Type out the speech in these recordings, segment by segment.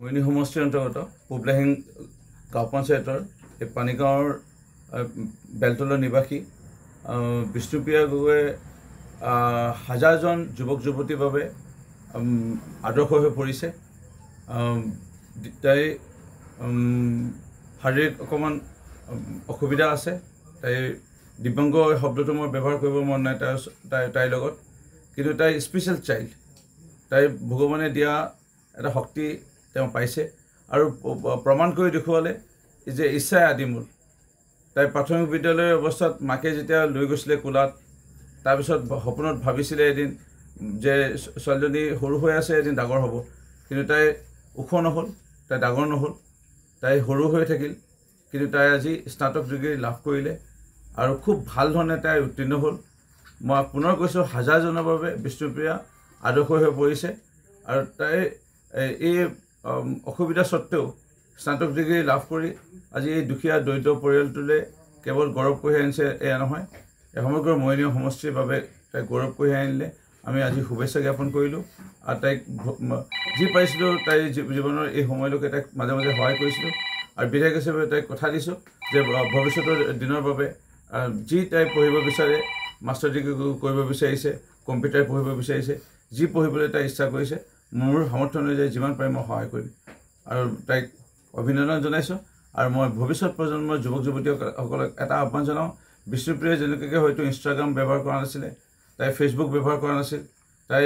মইনি সমষ্টিৰ অন্তৰ্গত পুবলাহিং গাঁও পঞ্চায়তৰ এই পানীগাঁৱৰ বেলতলৰ নিবাসী বিষ্ণুপ্ৰিয়া গগৈয়ে হাজাৰজন যুৱক যুৱতীৰ বাবে আদৰ্শ হৈ পৰিছে। তাই শাৰীৰিক অকণমান অসুবিধা আছে। তাই দিব্যাংগ শব্দটো মই ব্যৱহাৰ কৰিব মন নাই তাইৰ লগত, কিন্তু তাই স্পেচিয়েল চাইল্ড। তাই ভগৱানে দিয়া এটা শক্তি তেওঁ পাইছে আৰু প্ৰমাণ কৰি দেখুৱালে যে ইচ্ছাই আদিমূল। তাই প্ৰাথমিক বিদ্যালয়ৰ অৱস্থাত মাকে যেতিয়া লৈ গৈছিলে কোলাত, তাৰপিছত সপোনত ভাবিছিলে এদিন যে ছোৱালীজনী সৰু হৈ আছে, এদিন ডাঙৰ হ'ব, কিন্তু তাই ওখ নহ'ল, তাই ডাঙৰ নহ'ল, তাই সৰু হৈ থাকিল। কিন্তু তাই আজি স্নাতক ডিগ্ৰী লাভ কৰিলে আৰু খুব ভাল ধৰণে তাই উত্তীৰ্ণ হ'ল। মই পুনৰ কৈছোঁ, হাজাৰজনৰ বাবে বিষ্ণুপ্ৰিয়া আদৰ্শ হৈ পৰিছে আৰু তাই এই অসুবিধা স্বত্বেও স্নাতক ডিগ্ৰী লাভ কৰি আজি এই দুখীয়া দৰিদ্ৰ পৰিয়ালটোলৈ কেৱল গৌৰৱ কঢ়িয়াই আনিছে এয়া নহয়, সমগ্ৰ মইনি সমষ্টিৰ বাবে তাইক গৌৰৱ কঢ়িয়াই আনিলে। আমি আজি শুভেচ্ছা জ্ঞাপন কৰিলোঁ আৰু তাইক যি পাৰিছিলোঁ তাইৰ জীৱনৰ এই সময়লৈকে তাইক মাজে মাজে সহায় কৰিছিলোঁ আৰু বিধায়ক হিচাপে তাইক কথা দিছোঁ যে ভৱিষ্যতৰ দিনৰ বাবে যি তাই পঢ়িব বিচাৰে, মাষ্টাৰ ডিগ্ৰী কৰিব বিচাৰিছে, কম্পিউটাৰ পঢ়িব বিচাৰিছে, যি পঢ়িবলৈ তাই ইচ্ছা কৰিছে, মোৰ সামৰ্থ্য অনুযায়ী যিমান পাৰে মই সহায় কৰিম আৰু তাইক অভিনন্দন জনাইছোঁ। আৰু মই ভৱিষ্যত প্ৰজন্মৰ যুৱক যুৱতীসকলক এটা আহ্বান জনাওঁ, বিষ্ণুপ্ৰিয়াই যেনেকৈ হয়তো ইনষ্টাগ্ৰাম ব্যৱহাৰ কৰা নাছিলে, তাই ফেচবুক ব্যৱহাৰ কৰা নাছিল, তাই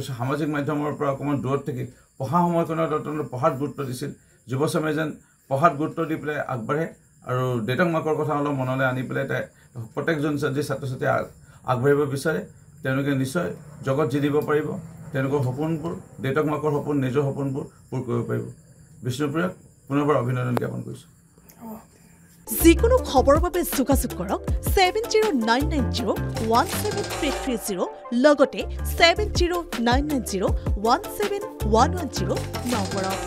সামাজিক মাধ্যমৰ পৰা অকণমান দূৰত থাকি পঢ়া সময়কণত পঢ়াত গুৰুত্ব দিছিল। যুৱচামে যেন পঢ়াত গুৰুত্ব দি পেলাই আগবাঢ়ে আৰু দেউতাক মাকৰ কথা অলপ মনলৈ আনি পেলাই তাই প্ৰত্যেকজন যি ছাত্ৰ ছাত্ৰীয়ে আগবাঢ়িব বিচাৰে তেওঁলোকে নিশ্চয় জগত জিলিব পাৰিব। তেওঁলোকৰ সপোনবোৰ, দেউতাক মাকৰ সপোন, নিজৰ সপোনবোৰ পূৰ কৰিব পাৰিব। বিষ্ণুপ্ৰিয়াক পুনৰবাৰ অভিনন্দন জ্ঞাপন কৰিছোঁ। যিকোনো খবৰৰ বাবে যোগাযোগ কৰক 7099017330 লগতে 7099017110 নম্বৰত।